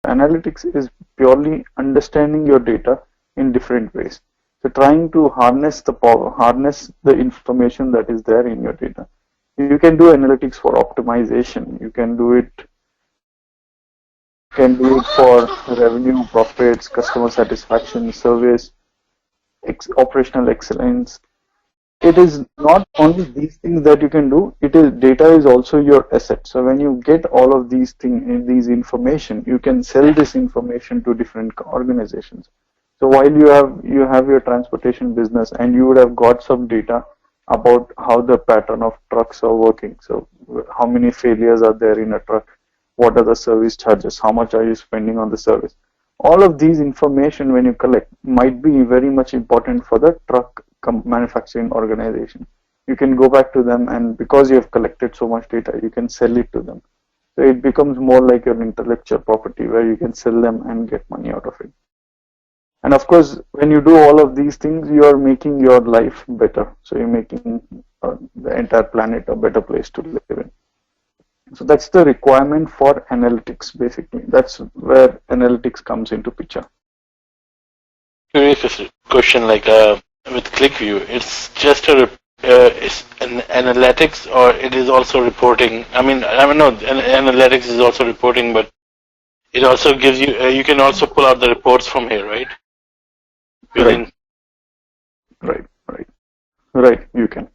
Analytics is purely understanding your data in different ways. So trying to harness the power, harness the information that is there in your data. You can do analytics for optimization. You can do it for revenue, profits, customer satisfaction, service, operational excellence. It is not only these things that you can do, it is data is also your asset. So when you get all of these things, these information, you can sell this information to different organizations. So while you have your transportation business and you would have got some data about how the pattern of trucks are working. So how many failures are there in a truck? What are the service charges? How much are you spending on the service? All of these information when you collect might be very much important for the truck manufacturing organization. You can go back to them, and because you have collected so much data, you can sell it to them. So it becomes more like your intellectual property where you can sell them and get money out of it. And of course, when you do all of these things, you are making your life better. So you're making the entire planet a better place to live in. So that's the requirement for analytics, basically. That's where analytics comes into picture. Curious question, like with Qlikview, it's just it's an analytics, or it is also reporting? I mean, no, analytics is also reporting, but it also gives you, you can also pull out the reports from here, right? Right, you can.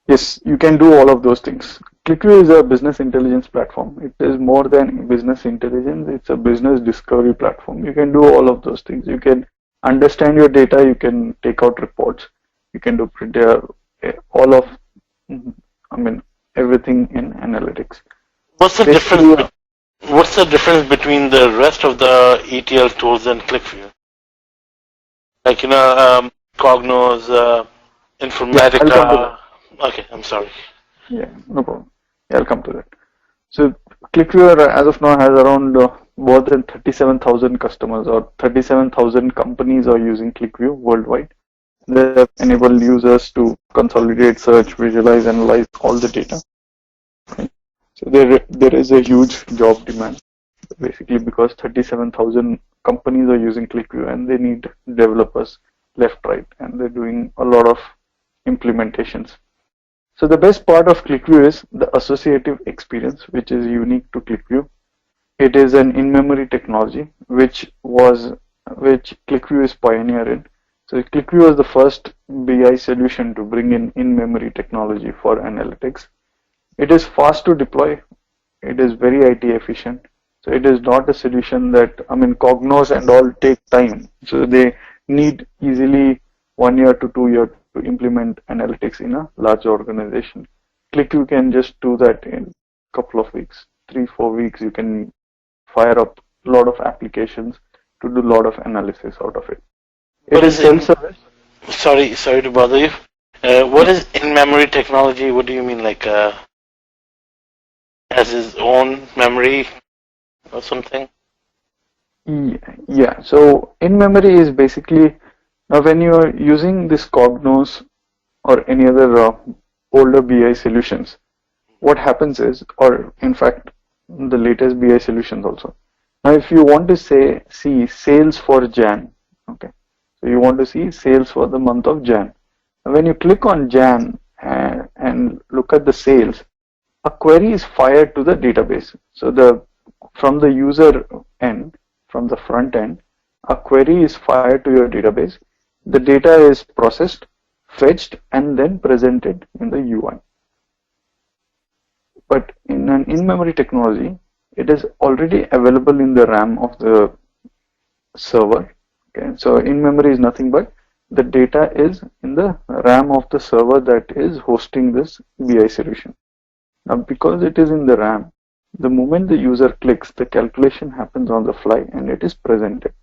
Yes, you can do all of those things. Qlikview is a business intelligence platform. It is more than business intelligence. It's a business discovery platform. You can do all of those things. You can understand your data. You can take out reports. You can do all of, everything in analytics. What's the difference? What's the difference between the rest of the ETL tools and Qlikview? Like, Cognos, Informatica. Yeah, okay, I'm sorry. Yeah, no problem. Yeah, I'll come to that. So Qlikview as of now has around more than 37,000 customers, or 37,000 companies are using Qlikview worldwide. They enable users to consolidate, search, visualize, analyze all the data. Right? So there is a huge job demand, basically because 37,000 companies are using Qlikview and they need developers left, right, and they're doing a lot of implementations. So the best part of Qlikview is the associative experience, which is unique to Qlikview. It is an in-memory technology, which Qlikview is pioneer in. So Qlikview was the first BI solution to bring in-memory technology for analytics. It is fast to deploy. It is very IT efficient. So it is not a solution that, Cognos and all take time. So they need easily 1 year to 2 years to implement analytics in a large organization. Qlikview can just do that in a couple of weeks, 3-4 weeks. You can fire up a lot of applications to do a lot of analysis out of it. It is self-service. Sorry to bother you. What is in-memory technology? What do you mean, like has his own memory or something? Yeah. So in-memory is basically, now when you are using this Cognos or any other older BI solutions, what happens is, or in fact the latest BI solutions also. Now if you want to see sales for Jan, okay, so you want to see sales for the month of Jan. When you click on Jan and look at the sales, a query is fired to the database. So from the user end, from the front end, a query is fired to your database. The data is processed, fetched, and then presented in the UI. But in an in-memory technology, it is already available in the RAM of the server. Okay, so in-memory is nothing but the data is in the RAM of the server that is hosting this BI solution. Now, because it is in the RAM, the moment the user clicks, the calculation happens on the fly and it is presented.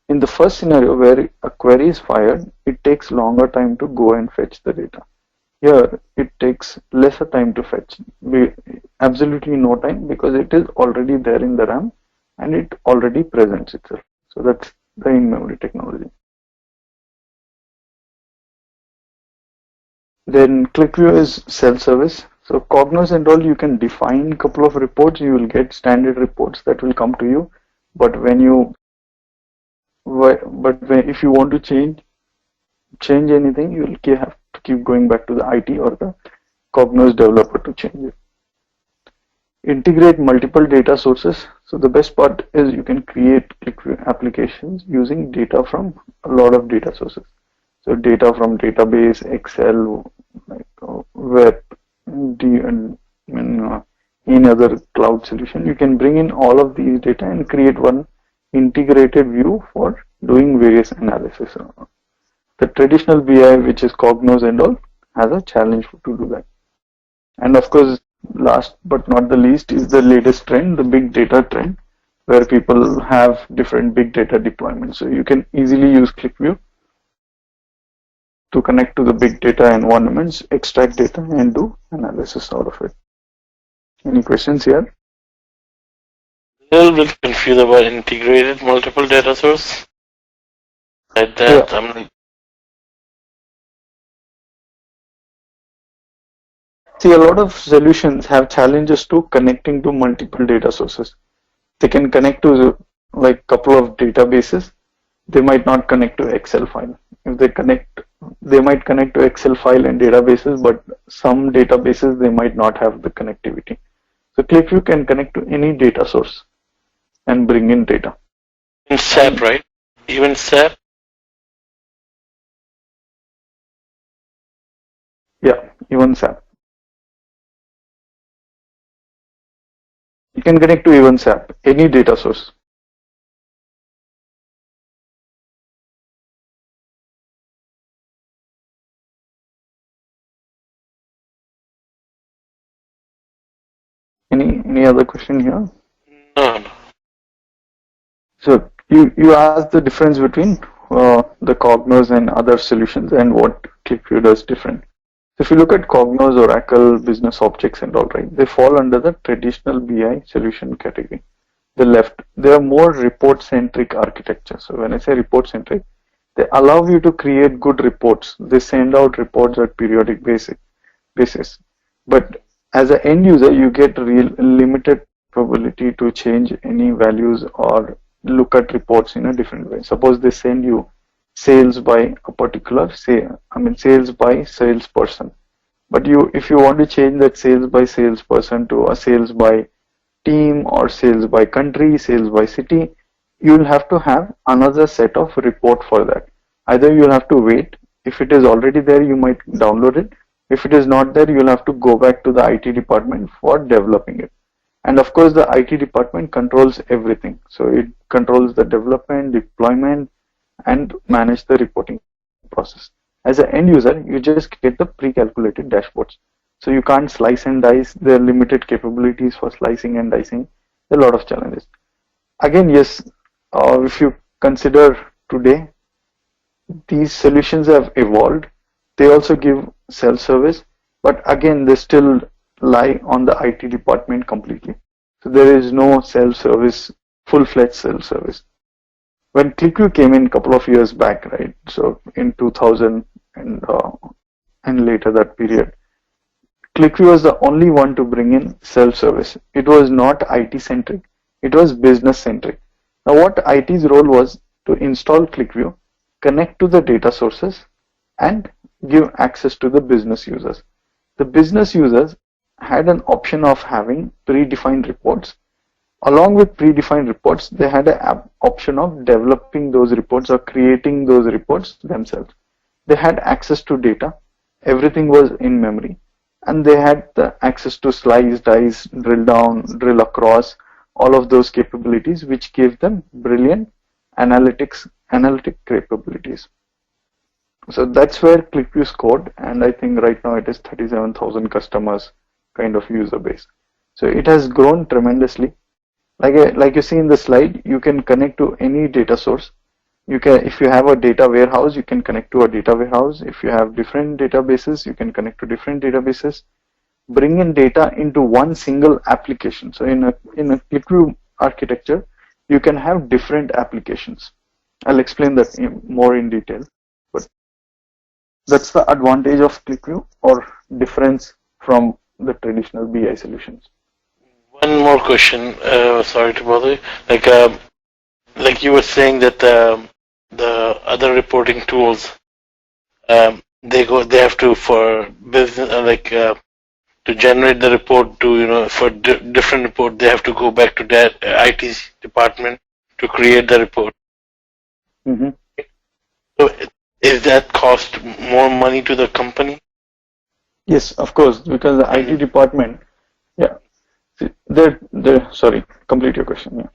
In the first scenario where a query is fired, it takes longer time to go and fetch the data. Here, it takes lesser time to fetch, absolutely no time, because it is already there in the RAM and it already presents itself. So that's the in-memory technology. Then Qlikview is self-service. So Cognos and all, you can define a couple of reports. You will get standard reports that will come to you. But if you want to change anything, you will have to keep going back to the IT or the Cognos developer to change it. Integrate multiple data sources. So the best part is you can create Qlikview applications using data from a lot of data sources. So data from database, Excel, like web, and any other cloud solution. You can bring in all of these data and create one integrated view for doing various analysis. The traditional BI, which is Cognos and all, has a challenge to do that. And of course, last but not the least is the latest trend, the big data trend, where people have different big data deployments. So you can easily use Qlikview to connect to the big data environments, extract data, and do analysis out of it. Any questions here? A little bit confused about integrated multiple data source. Like that, Yeah. See, a lot of solutions have challenges to connecting to multiple data sources. They can connect to like couple of databases. They might not connect to Excel file. If they connect, they might connect to Excel file and databases, but some databases they might not have the connectivity. So Qlikview can connect to any data source and bring in data. In SAP, right? Even SAP? Yeah, even SAP. You can connect to even SAP, any data source. Any other question here? No. So you asked the difference between the Cognos and other solutions and what Qlikview does different. So if you look at Cognos, Oracle, Business Objects and all, right, they fall under the traditional BI solution category. They are more report-centric architecture. So when I say report-centric, they allow you to create good reports. They send out reports at periodic basis. But as an end user, you get real limited probability to change any values or look at reports in a different way. Suppose they send you sales by a particular sales by salesperson. But if you want to change that sales by salesperson to a sales by team or sales by country, sales by city, you'll have to have another set of report for that. Either you'll have to wait. If it is already there, you might download it. If it is not there, you'll have to go back to the IT department for developing it. And of course, the IT department controls everything. So it controls the development, deployment, and manage the reporting process. As an end user, you just get the pre-calculated dashboards. So you can't slice and dice. There are limited capabilities for slicing and dicing. A lot of challenges. Again, yes, if you consider today, these solutions have evolved. They also give self-service, but again, they still lie on the IT department completely. So there is no self-service, full-fledged self-service. When Qlikview came in a couple of years back, right? So in 2000 and later that period, Qlikview was the only one to bring in self-service. It was not IT-centric. It was business-centric. Now, what IT's role was to install Qlikview, connect to the data sources, and give access to the business users. The business users had an option of having predefined reports. Along with predefined reports, they had an option of developing those reports or creating those reports themselves. They had access to data. Everything was in memory. And they had the access to slice, dice, drill down, drill across, all of those capabilities, which gave them brilliant analytic capabilities. So that's where Qlikview scored, and I think right now it is 37,000 customers kind of user base. So it has grown tremendously. Like you see in the slide, you can connect to any data source. If you have a data warehouse, you can connect to a data warehouse. If you have different databases, you can connect to different databases. Bring in data into one single application. So in a Qlikview architecture, you can have different applications. I'll explain that more in detail. But that's the advantage of Qlikview or difference from the traditional BI solutions. One more question. Sorry to bother you. Like you were saying that the other reporting tools, they have to for business to generate the report for different report they have to go back to that IT department to create the report. Mm-hmm. So is that cost more money to the company? Yes, of course, because the IT department, yeah. Sorry, complete your question. Yeah.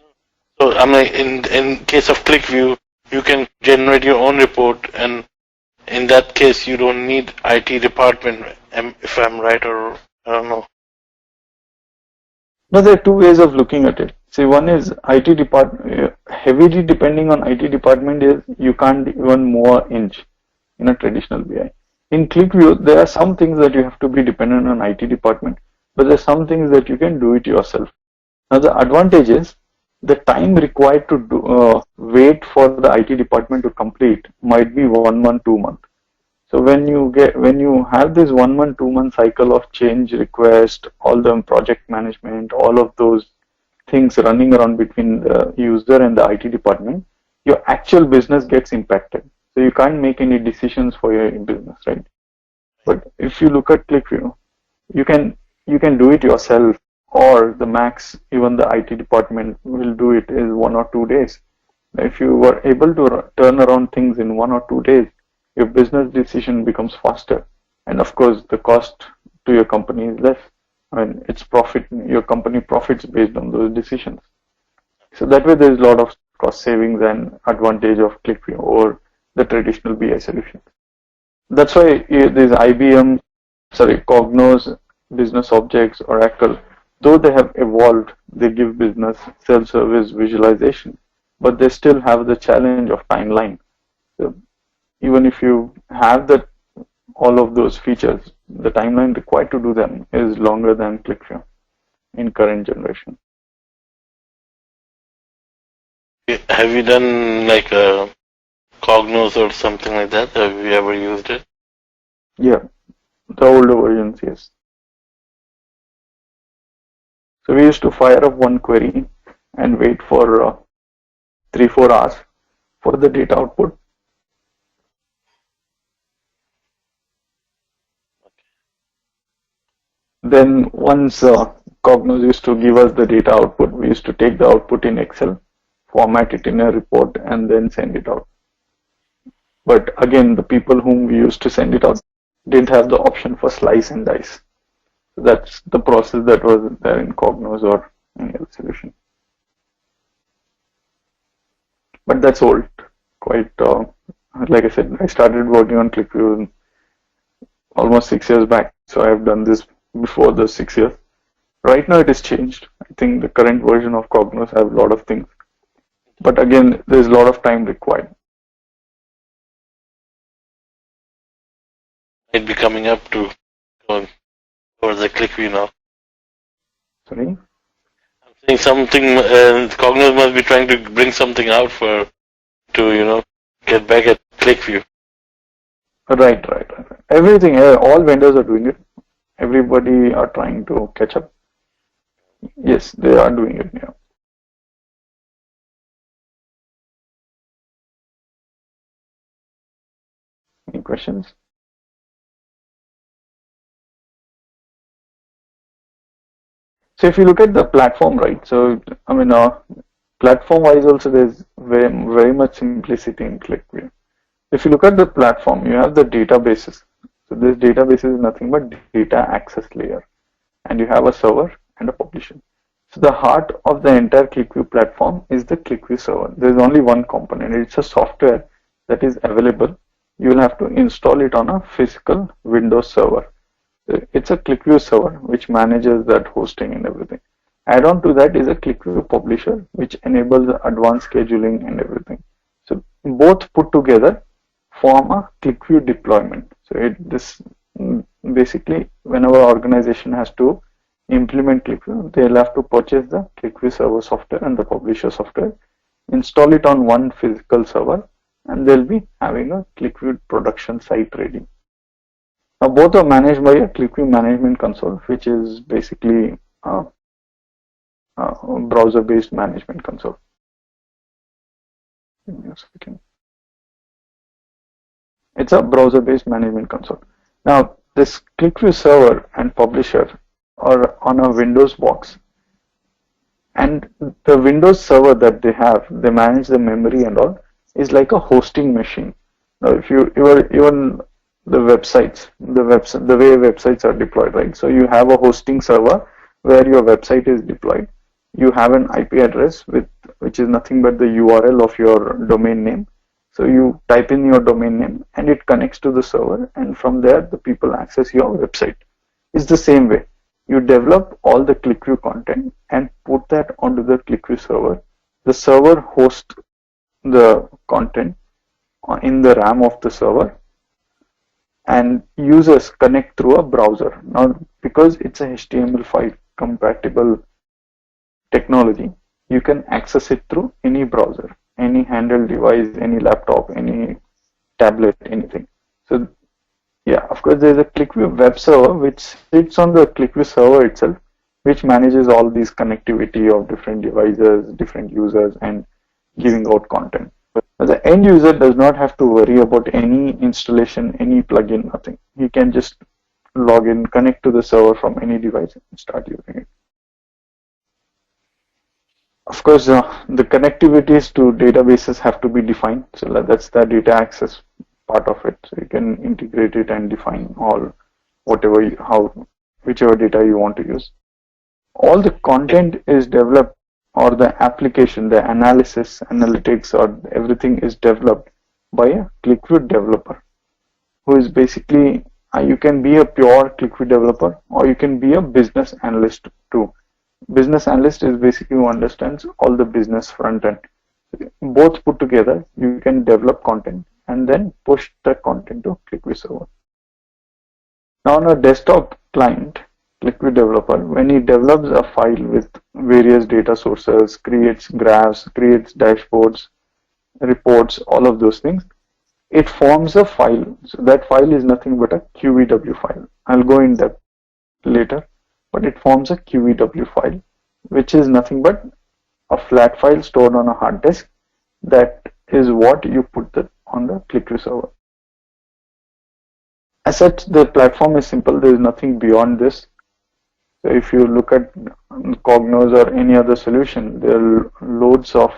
So I'm like in case of Qlikview, you can generate your own report, and in that case you don't need IT department. If I'm right, or I don't know. No, there are two ways of looking at it. See, one is IT department, heavily depending on IT department is you can't even move an inch in a traditional BI. In Qlikview, there are some things that you have to be dependent on IT department, but there are some things that you can do it yourself. Now, the advantage is the time required to wait for the IT department to complete might be 1 month, 2 months. So when you have this 1 month, 2 month cycle of change request, all the project management, all of those things running around between the user and the IT department, your actual business gets impacted. So you can't make any decisions for your business, right? But if you look at Qlikview, you can do it yourself, or the max even the IT department will do it is 1 or 2 days. If you were able to turn around things in 1 or 2 days, your business decision becomes faster, and of course the cost to your company is less. I mean, it's profit. Your company profits based on those decisions. So that way, there is a lot of cost savings and advantage of Qlikview over the traditional BI solutions. That's why these IBM, Cognos, Business Objects, Oracle, though they have evolved, they give business self-service visualization, but they still have the challenge of timeline. So even if you have all of those features, the timeline required to do them is longer than Qlikview in current generation. Have you done like a Cognos or something like that? Have you ever used it? Yeah, the older versions, yes. So we used to fire up one query and wait for 3-4 hours for the data output. Then once Cognos used to give us the data output, we used to take the output in Excel, format it in a report, and then send it out. But again, the people whom we used to send it out didn't have the option for slice and dice. So that's the process that was there in Cognos or any other solution. But that's old. Quite, like I said, I started working on Qlikview almost 6 years back. So I've done this before the 6 years. Right now it has changed. I think the current version of Cognos have a lot of things. But again, there's a lot of time required. Might be coming up to for the Qlikview now. Sorry? I'm saying something, Cognos must be trying to bring something out to get back at Qlikview. Right. Everything, all vendors are doing it. Everybody are trying to catch up. Yes, they are doing it now. Any questions? So if you look at the platform, right? So I mean, platform-wise also there's very much simplicity in Qlikview. If you look at the platform, you have the databases. So this database is nothing but data access layer, and you have a server and a publisher. So the heart of the entire Qlikview platform is the Qlikview server. There's only one component. It's a software that is available. You will have to install it on a physical Windows server. It's a Qlikview server which manages that hosting and everything. Add-on to that is a Qlikview publisher which enables advanced scheduling and everything. So both put together form a Qlikview deployment. So basically, whenever organization has to implement Qlikview, they'll have to purchase the Qlikview server software and the publisher software, install it on one physical server, and they'll be having a Qlikview production site ready. Now both are managed by a Qlikview management console, which is basically a browser-based management console. Give me a second. It's a browser-based management console. Now this Qlikview server and publisher are on a Windows box, and the Windows server that they have, they manage the memory and all, is like a hosting machine. Now, if you even the websites, the way websites are deployed, right? So you have a hosting server where your website is deployed. You have an IP address which is nothing but the URL of your domain name. So you type in your domain name and it connects to the server, and from there the people access your website. It's the same way. You develop all the Qlikview content and put that onto the Qlikview server. The server hosts the content in the RAM of the server, and users connect through a browser. Now, because it's a HTML5 compatible technology, you can access it through any browser, any handheld device, any laptop, any tablet, anything. So yeah, of course, there's a Qlikview web server which sits on the Qlikview server itself, which manages all these connectivity of different devices, different users, and giving out content. But the end user does not have to worry about any installation, any plugin, nothing. He can just log in, connect to the server from any device, and start using it. Of course, the connectivities to databases have to be defined. So that's the data access part of it. So you can integrate it and define all whichever data you want to use. All the content is developed, or the application, the analytics, or everything is developed by a Qlikview developer, who is basically, you can be a pure Qlikview developer, or you can be a business analyst too. Business analyst is basically who understands all the business front end. Both put together, you can develop content and then push that content to Qlikview server. Now on a desktop client, Qlikview developer, when he develops a file with various data sources, creates graphs, creates dashboards, reports, all of those things, it forms a file. So that file is nothing but a QEW file. I'll go in depth later, but it forms a QEW file, which is nothing but a flat file stored on a hard disk. That is what you put on the Qlikview server. As such, the platform is simple. There is nothing beyond this. So if you look at Cognos or any other solution, there are loads of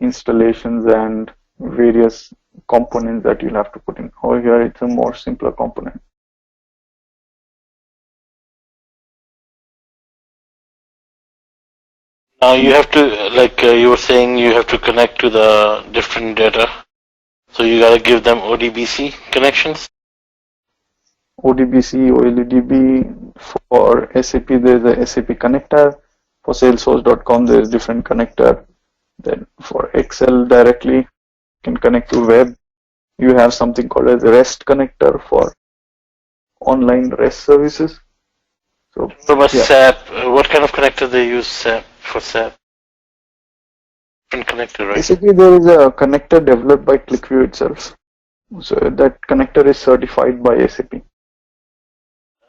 installations and various components that you'll have to put in. Over here, it's a more simpler component. Now you have to, like you were saying, you have to connect to the different data. So you gotta give them ODBC connections. ODBC, OLEDB. For SAP, there's a SAP connector. For Salesforce.com, there's different connector. Then for Excel directly, you can connect to web. You have something called as REST connector for online REST services. So from a SAP, what kind of connector they use for SAP? Different connector, right? Basically, there is a connector developed by Qlikview itself. So that connector is certified by SAP.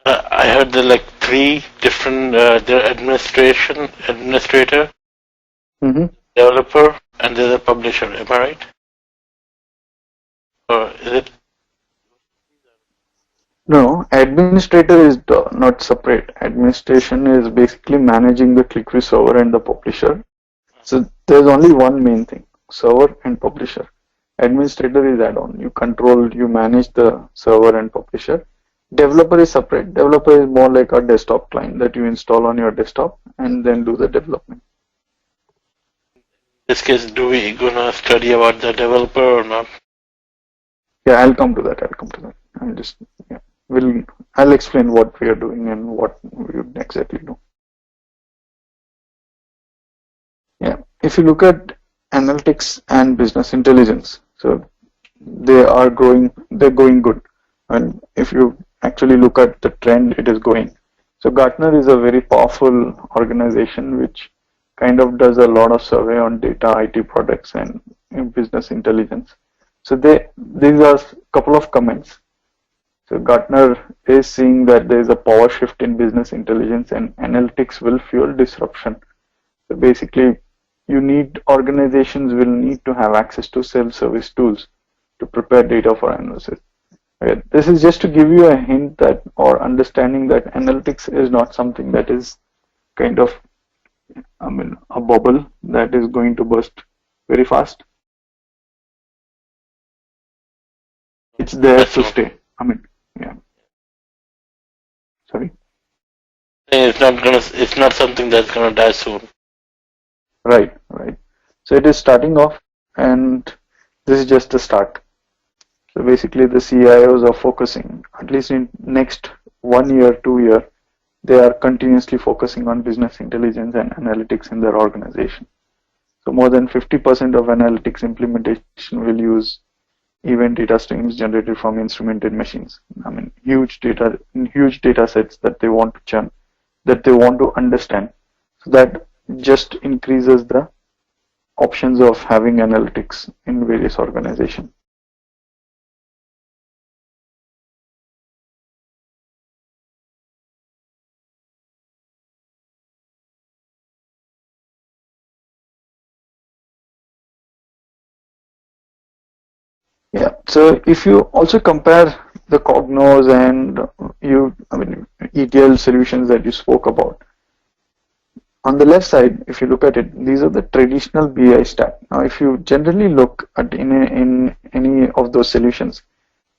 I heard there are like 3 different, there administrator, developer, and there's a publisher. Am I right? Or is it? No, administrator is not separate. Administration is basically managing the Qlikview server and the publisher. So there's only one main thing: server and publisher. Administrator is add-on. You manage the server and publisher. Developer is separate. Developer is more like a desktop client that you install on your desktop and then do the development. In this case, do we gonna study about the developer or not? Yeah, I'll come to that. I'll explain what we are doing and what we would exactly do. Yeah, if you look at analytics and business intelligence, so they're going good. And if you actually look at the trend, it is going. So Gartner is a very powerful organization which kind of does a lot of survey on data, IT products, and business intelligence. So these are a couple of comments. So Gartner is seeing that there is a power shift in business intelligence and analytics will fuel disruption. So basically, organizations will need to have access to self-service tools to prepare data for analysis. Okay, this is just to give you a hint that or understanding that analytics is not something that is kind of, a bubble that is going to burst very fast. It's there to stay. Yeah. Sorry. It's not something that's gonna die soon. Right. So it is starting off, and this is just the start. So basically, the CIOs are focusing, at least in next 1 year, 2 year, they are continuously focusing on business intelligence and analytics in their organization. So more than 50% of analytics implementation will use event data streams generated from instrumented machines. Huge data sets that they want to churn, that they want to understand. So that just increases the options of having analytics in various organizations. Yeah. So if you also compare the Cognos and ETL solutions that you spoke about, on the left side, if you look at it, these are the traditional BI stack. Now, if you generally look at in any of those solutions,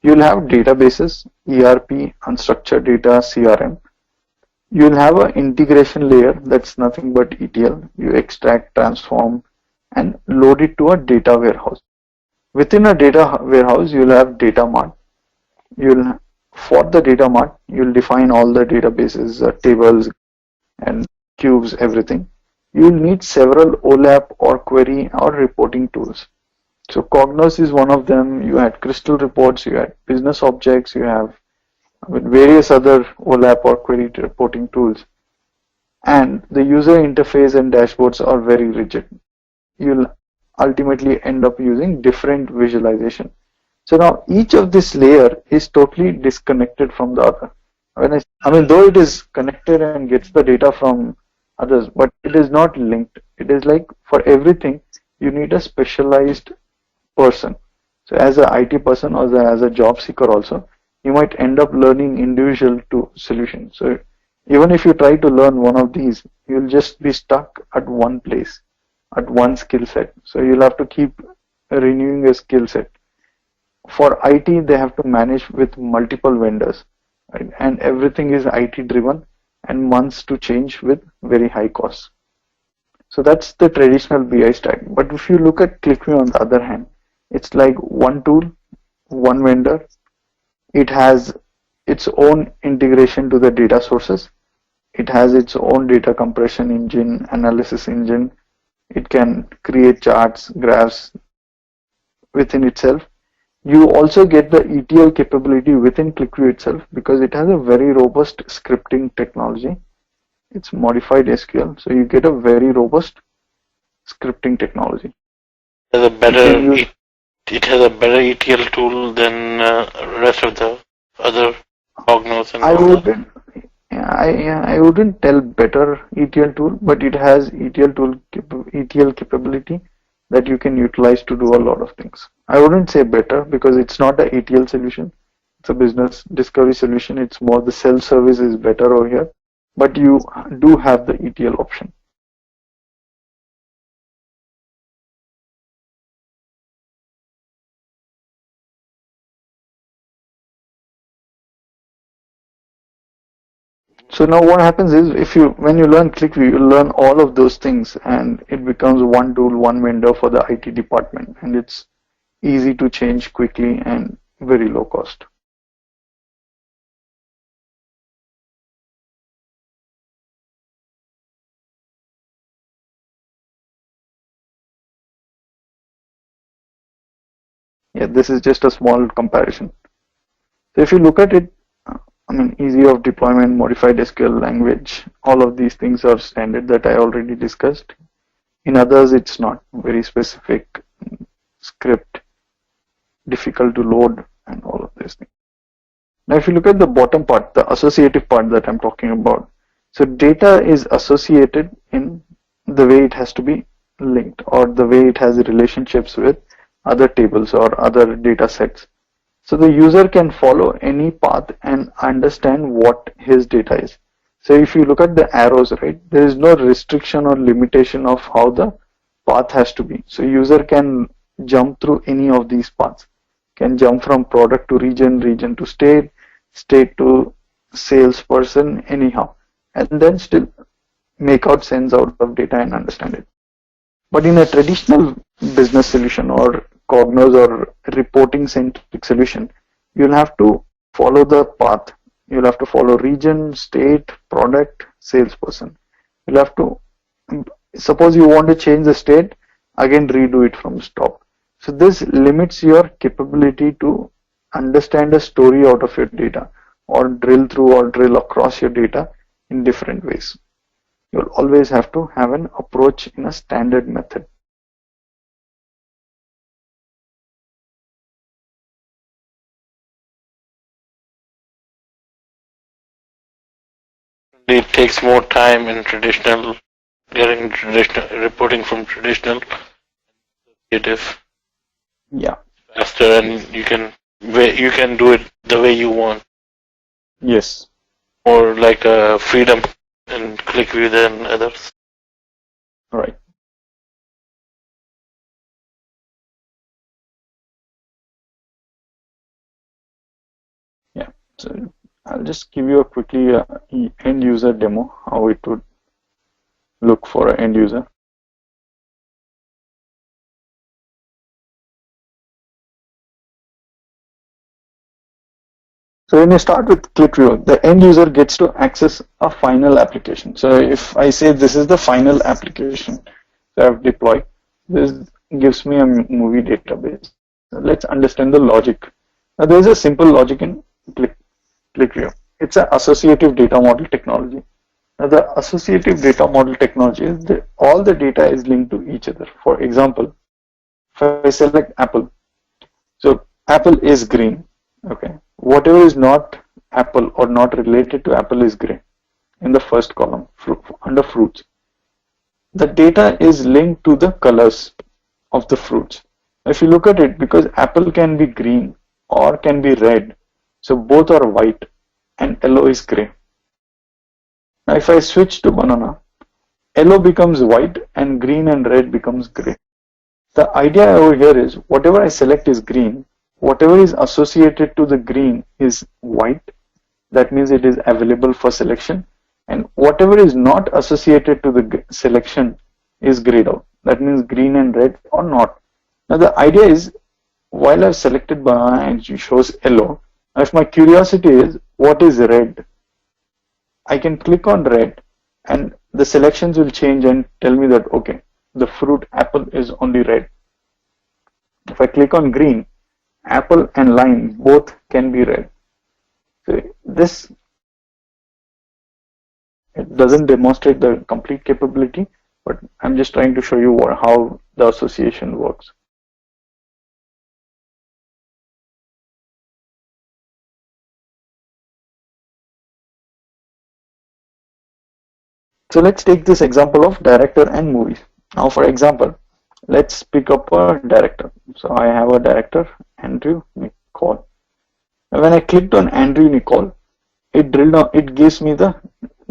you'll have databases, ERP, unstructured data, CRM. You'll have an integration layer that's nothing but ETL. You extract, transform, and load it to a data warehouse. Within a data warehouse, you'll have data mart. For the data mart, you'll define all the databases, tables, and cubes, everything. You'll need several OLAP or query or reporting tools. So Cognos is one of them. You had Crystal reports, you had business objects, you have various other OLAP or query reporting tools. And the user interface and dashboards are very rigid. You'll ultimately end up using different visualization. So now each of this layer is totally disconnected from the other. Though it is connected and gets the data from others, but it is not linked. It is like for everything, you need a specialized person. So as an IT person or as a job seeker also, you might end up learning individual to solutions. So even if you try to learn one of these, you'll just be stuck at one place, at one skill set. So you'll have to keep renewing your skill set. For IT, they have to manage with multiple vendors, right? And everything is IT driven and months to change with very high costs. So that's the traditional BI stack. But if you look at Qlikview on the other hand, it's like one tool, one vendor. It has its own integration to the data sources. It has its own data compression engine, analysis engine. It can create charts, graphs within itself. You also get the ETL capability within Qlikview itself because it has a very robust scripting technology. It's modified SQL, so you get a very robust scripting technology. It has a better ETL tool than rest of the other Cognos and I wouldn't tell better ETL tool, but it has ETL capability that you can utilize to do a lot of things. I wouldn't say better because it's not an ETL solution. It's a business discovery solution. It's more the self-service is better over here, but you do have the ETL option. So now what happens is when you learn Qlikview, you learn all of those things and it becomes one tool, one vendor for the IT department, and it's easy to change quickly and very low cost. Yeah, this is just a small comparison. So if you look at it, easy of deployment, modified SQL language, all of these things are standard that I already discussed. In others, it's not very specific script, difficult to load, and all of these things. Now, if you look at the bottom part, the associative part that I'm talking about, so data is associated in the way it has to be linked or the way it has relationships with other tables or other data sets. So the user can follow any path and understand what his data is. So if you look at the arrows, right, there is no restriction or limitation of how the path has to be. So user can jump through any of these paths, can jump from product to region, region to state, state to salesperson, anyhow, and then still make out sense out of data and understand it. But in a traditional business solution or Cognos or reporting centric solution, you'll have to follow the path. You'll have to follow region, state, product, salesperson. You'll have to, suppose you want to change the state, again redo it from stop. So this limits your capability to understand a story out of your data or drill through or drill across your data in different ways. You'll always have to have an approach in a standard method. It takes more time in traditional, getting traditional reporting from traditional Associative Yeah. faster, and you can do it the way you want, Yes. more like a freedom in Qlikview than others. Right. Yeah. So I'll just give you a quickly end user demo, how it would look for an end user. So when you start with Qlikview, the end user gets to access a final application. So if I say this is the final application that I've deployed, this gives me a movie database. So let's understand the logic. Now there's a simple logic in Qlikview. It's an associative data model technology. Now the associative data model technology is that all the data is linked to each other. For example, if I select Apple, so Apple is green. Okay. Whatever is not apple or not related to apple is gray in the first column under fruits. The data is linked to the colors of the fruits. If you look at it, because apple can be green or can be red, so both are white and yellow is gray. Now if I switch to banana, yellow becomes white and green and red becomes gray. The idea over here is whatever I select is green, whatever is associated to the green is white. That means it is available for selection. And whatever is not associated to the selection is grayed out. That means green and red or not. Now the idea is while I've selected banana and it shows yellow, if my curiosity is what is red, I can click on red and the selections will change and tell me that okay, the fruit apple is only red. If I click on green, apple and lime both can be red. So this, it doesn't demonstrate the complete capability, but I'm just trying to show you how the association works. So let's take this example of director and movies. Now for example, let's pick up a director. So I have a director, Andrew Nicole. When I clicked on Andrew Nicole, it drilled down, it gives me the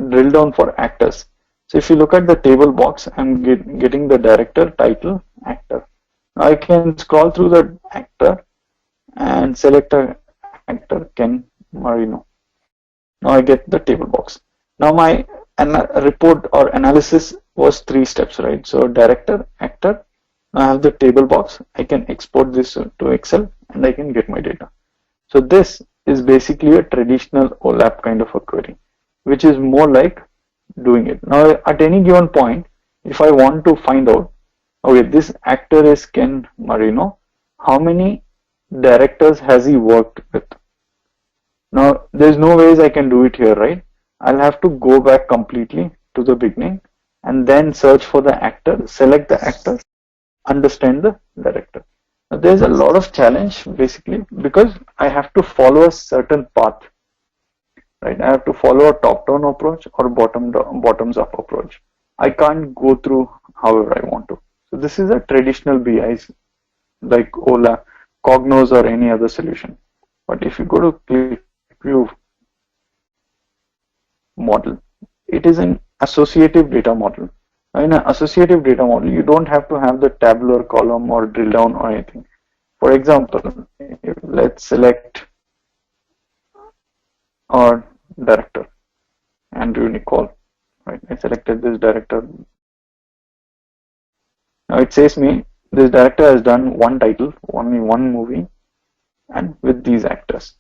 drill down for actors. So if you look at the table box, I'm getting the director, title, actor. Now I can scroll through the actor and select a actor, Ken Marino. Now I get the table box. Now my report or analysis was 3 steps, right? So director, actor. Now I have the table box. I can export this to Excel and I can get my data. So this is basically a traditional OLAP kind of a query, which is more like doing it. Now at any given point, if I want to find out, okay, this actor is Ken Marino, how many directors has he worked with? Now there's no ways I can do it here, right? I'll have to go back completely to the beginning and then search for the actor, select the actor, understand the director. There's a lot of challenge basically because I have to follow a certain path, right? I have to follow a top-down approach or bottoms-up approach. I can't go through however I want to. So this is a traditional BIs like Ola, Cognos or any other solution. But if you go to Qlikview model, it is an associative data model. In an associative data model, you don't have to have the tabular column or drill down or anything. For example, let's select our director, Andrew Nicole. Right, I selected this director. Now it says me this director has done one title, only one movie, and with these actors.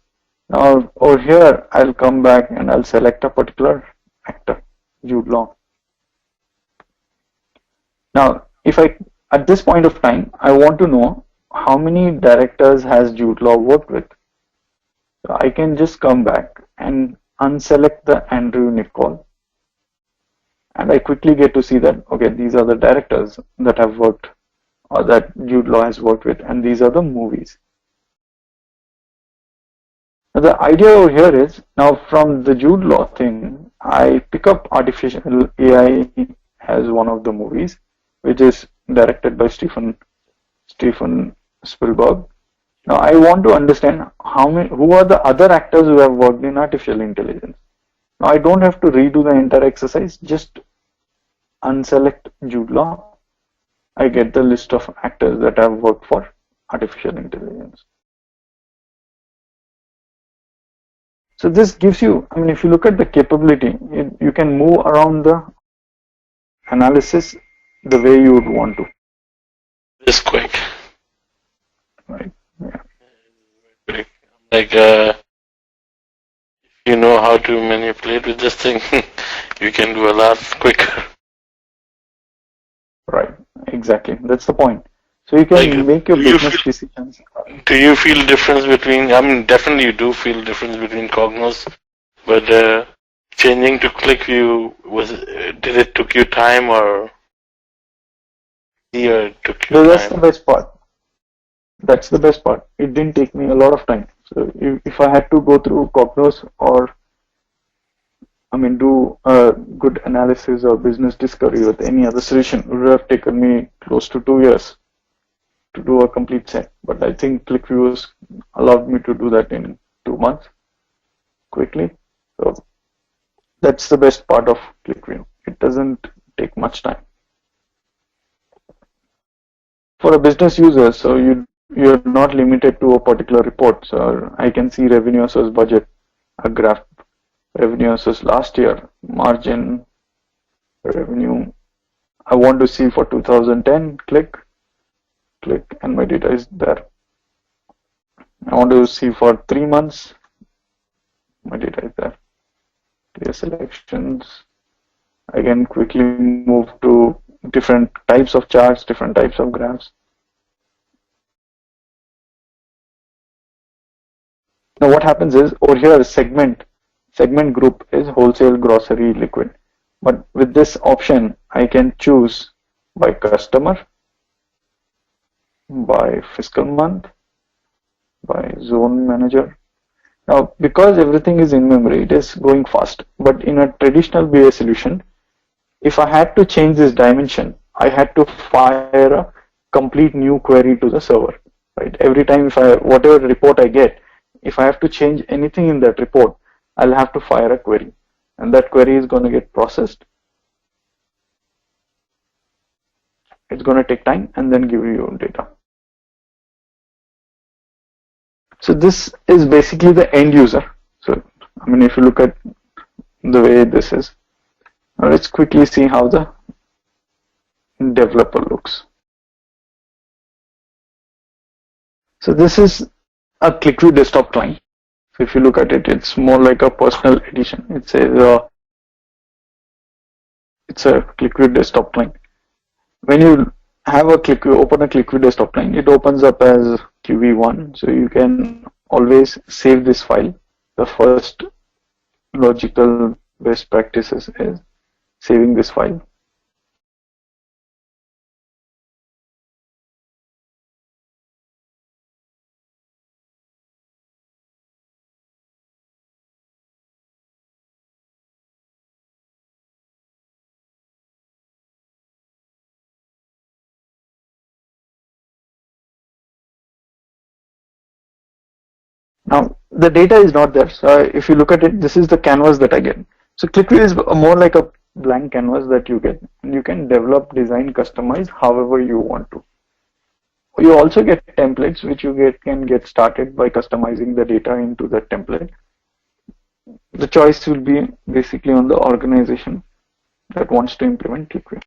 Now over here, I'll come back and I'll select a particular actor, Jude Law. Now, if I at this point of time, I want to know how many directors has Jude Law worked with. So I can just come back and unselect the Andrew Nicole. And I quickly get to see that, okay, these are the directors that have worked or that Jude Law has worked with, and these are the movies. Now, the idea over here is now from the Jude Law thing, I pick up artificial AI as one of the movies, which is directed by Steven Spielberg. Now I want to understand who are the other actors who have worked in artificial intelligence. Now I don't have to redo the entire exercise, just unselect Jude Law. I get the list of actors that have worked for artificial intelligence. So this gives you, I mean, if you look at the capability, you can move around the analysis the way you would want to. This quick. Right. Yeah. Like, if you know how to manipulate with this thing, you can do a lot quicker. Right. Exactly. That's the point. So you can make your business decisions. Do you feel difference between, I mean, definitely you do feel difference between Cognos, but changing to Qlikview, did it took you time or took you No, time? that's the best part. That's the best part. It didn't take me a lot of time. So if I had to go through Cognos or, I mean, do a good analysis or business discovery with any other solution, it would have taken me close to 2 years to do a complete set. But I think Qlikview has allowed me to do that in 2 months quickly. So that's the best part of Qlikview. It doesn't take much time. For a business user, so you're not limited to a particular report. So I can see revenue versus budget, a graph, revenue versus last year, margin, revenue. I want to see for 2010, click, and my data is there. I want to see for 3 months, my data is there. Clear selections. I can quickly move to different types of charts, different types of graphs. Now what happens is over here segment group is wholesale, grocery, liquid. But with this option, I can choose by customer, by fiscal month, by zone manager. Now because everything is in memory, it is going fast. But in a traditional BA solution, if I had to change this dimension, I had to fire a complete new query to the server. Right? Every time whatever report I get, if I have to change anything in that report, I'll have to fire a query. And that query is going to get processed. It's going to take time and then give you data. So this is basically the end user. So, I mean, if you look at the way this is, now let's quickly see how the developer looks. So this is a Qlikview desktop client. So if you look at it, it's more like a personal edition. It's a Qlikview desktop client. When you have a open a Qlikview desktop client, it opens up as QV1. So you can always save this file. The first logical best practices is saving this file. Now the data is not there. So if you look at it, this is the canvas that I get. So Qlikview is more like a blank canvas that you get, and you can develop, design, customize however you want to. You also get templates which you can get started by customizing the data into the template. The choice will be basically on the organization that wants to implement Qlikview.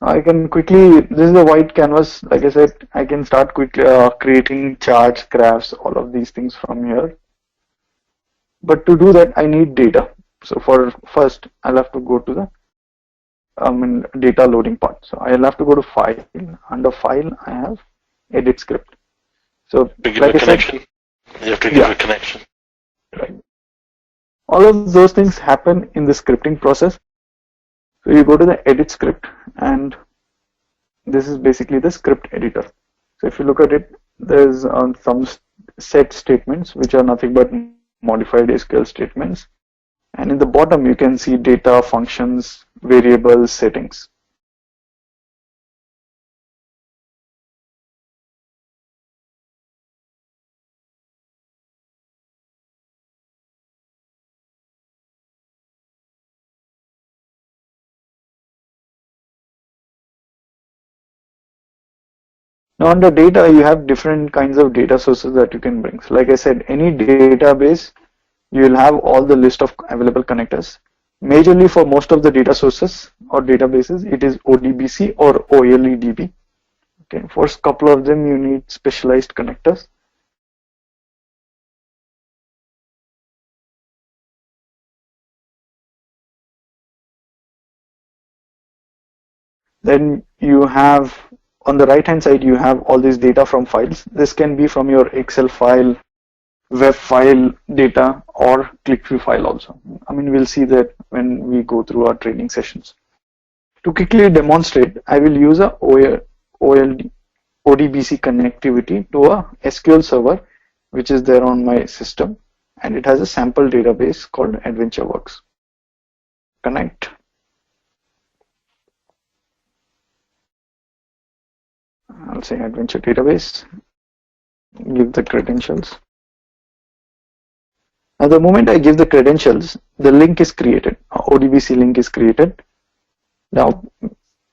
I can quickly, this is a white canvas, like I said, I can start quickly creating charts, graphs, all of these things from here. But to do that, I need data. So for first, I'll have to go to the data loading part. So I'll have to go to File. Under File, I have Edit Script. So To give like a I said, connection. You have to give a connection. right. All of those things happen in the scripting process. So you go to the Edit Script, and this is basically the script editor. So if you look at it, there's some set statements which are nothing but modified SQL statements. And in the bottom, you can see data, functions, variables, settings. Now under data, you have different kinds of data sources that you can bring. So like I said, any database, you will have all the list of available connectors. Majorly for most of the data sources or databases, it is ODBC or OLEDB. Okay, for a couple of them, you need specialized connectors. Then you have, on the right hand side, you have all this data from files. This can be from your Excel file, web file data, or Qlikview file also. I mean, we'll see that when we go through our training sessions. To quickly demonstrate, I will use a ODBC connectivity to a SQL server, which is there on my system, and it has a sample database called AdventureWorks. Connect. I'll say Adventure Database. Give the credentials. Now, the moment I give the credentials, the link is created. ODBC link is created. Now,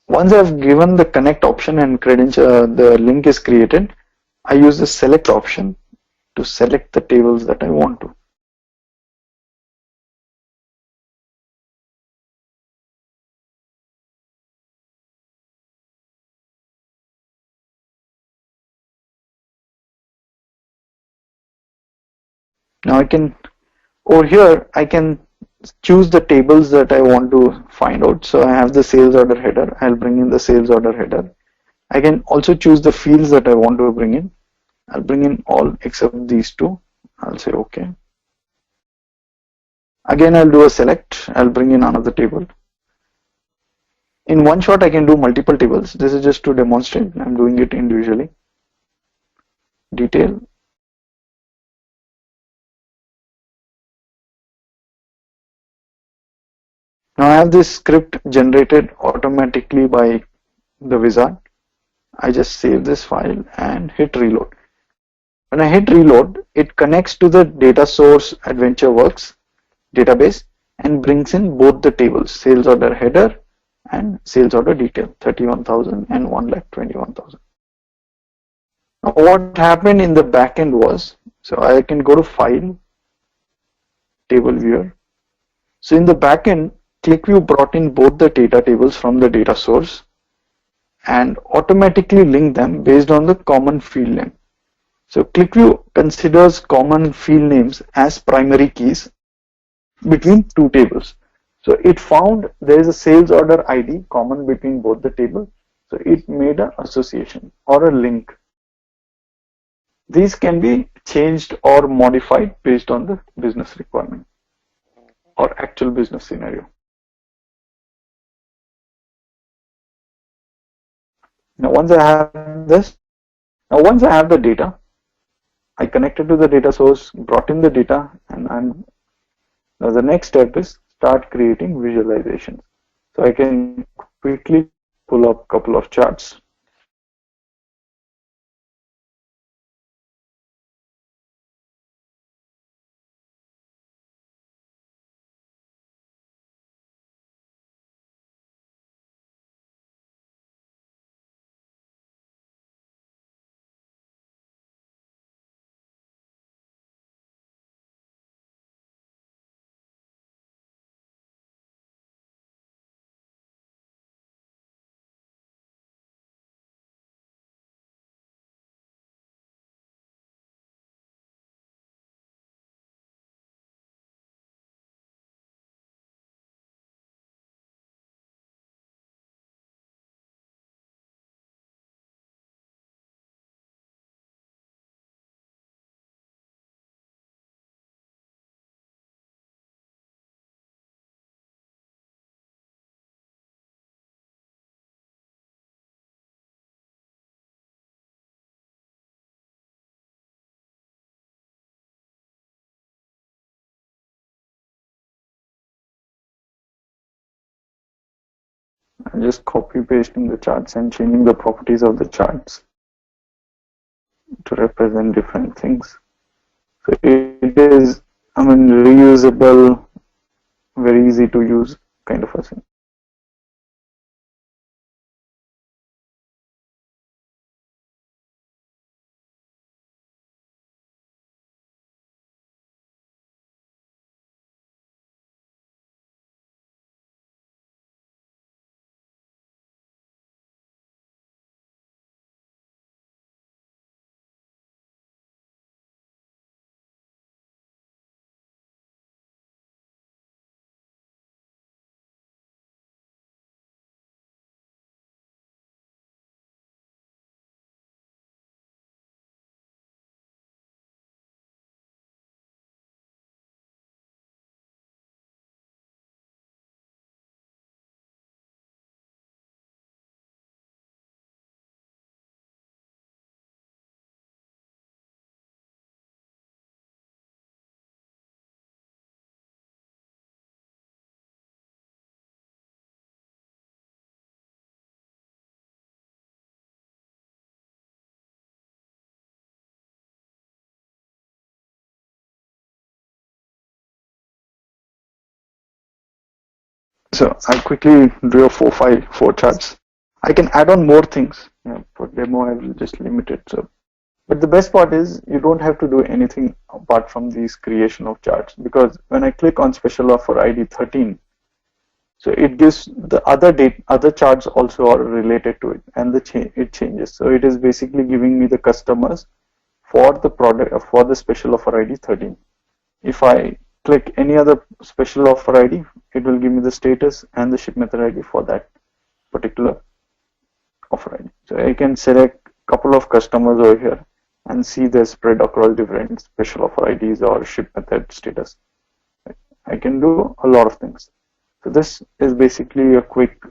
once I've given the connect option and credential, the link is created, I use the select option to select the tables that I want to. Now I can, over here, I can choose the tables that I want to find out. So I have the sales order header. I'll bring in the sales order header. I can also choose the fields that I want to bring in. I'll bring in all except these two. I'll say OK. Again, I'll do a select. I'll bring in another table. In one shot, I can do multiple tables. This is just to demonstrate. I'm doing it individually. Detail. Now I have this script generated automatically by the wizard. I just save this file and hit reload. When I hit reload, it connects to the data source AdventureWorks database and brings in both the tables, sales order header and sales order detail, 31,000 and 1,21,000. Now what happened in the backend was, so I can go to File, Table Viewer. So in the backend, Qlikview brought in both the data tables from the data source and automatically linked them based on the common field name. So Qlikview considers common field names as primary keys between two tables. So it found there is a sales order ID common between both the tables. So it made an association or a link. These can be changed or modified based on the business requirement or actual business scenario. Now once I have the data, I connected to the data source, brought in the data, and now the next step is start creating visualizations. So I can quickly pull up a couple of charts. I'm just copy pasting the charts and changing the properties of the charts to represent different things. So it is, reusable, very easy to use kind of a thing. So I'll quickly do a four charts. I can add on more things. For demo, I will just limit it. So, but the best part is you don't have to do anything apart from these creation of charts, because when I click on special offer ID 13, so it gives the other charts also are related to it, and it changes. So it is basically giving me the customers for the product for the special offer ID 13. If I click any other special offer ID, it will give me the status and the ship method ID for that particular offer ID. So I can select a couple of customers over here and see the spread across different special offer IDs or ship method status. I can do a lot of things. So this is basically a quick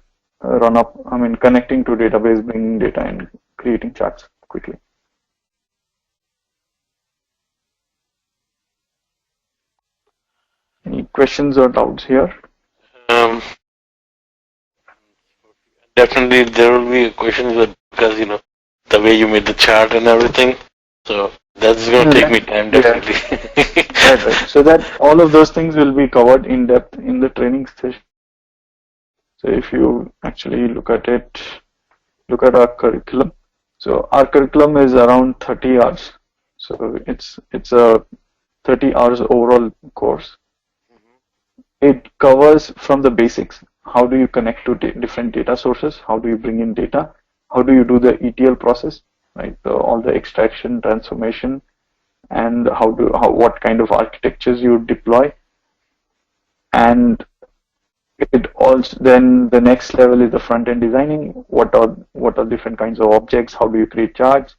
run up, connecting to database, bringing data and creating charts quickly. Any questions or doubts here? Definitely there will be questions because the way you made the chart and everything. So that's going to take me time, definitely. Yeah. Right. So that all of those things will be covered in depth in the training session. So if you actually look at it, look at our curriculum. So our curriculum is around 30 hours. So it's a 30 hours overall course. It covers from the basics. How do you connect to different data sources? How do you bring in data? How do you do the ETL process, right? All the extraction, transformation, and what kind of architectures you deploy. And it also, then the next level is the front end designing. What are different kinds of objects? How do you create charts?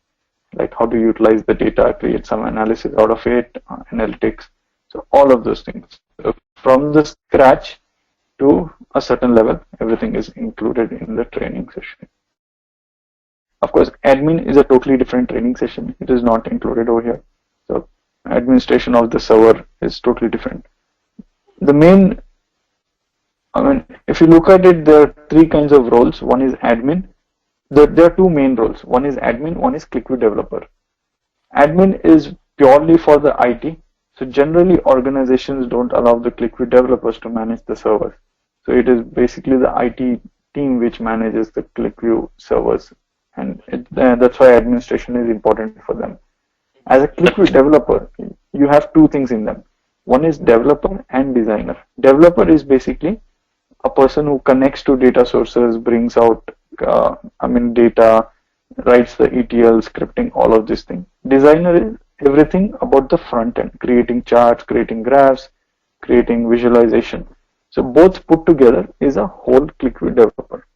Like how do you utilize the data, create some analysis out of it, analytics. So all of those things. So from the scratch to a certain level, everything is included in the training session. Of course, admin is a totally different training session. It is not included over here. So administration of the server is totally different. The main, if you look at it, there are three kinds of roles. One is admin. There are two main roles. One is admin, one is Qlikview developer. Admin is purely for the IT. So generally organizations don't allow the Qlikview developers to manage the servers. So it is basically the IT team which manages the Qlikview servers, and that's why administration is important for them. As a Qlikview developer, you have two things in them. One is developer and designer. Developer is basically a person who connects to data sources, brings out data, writes the ETL, scripting, all of this thing. Designer is everything about the front end, creating charts, creating graphs, creating visualization. So both put together is a whole Qlikview developer.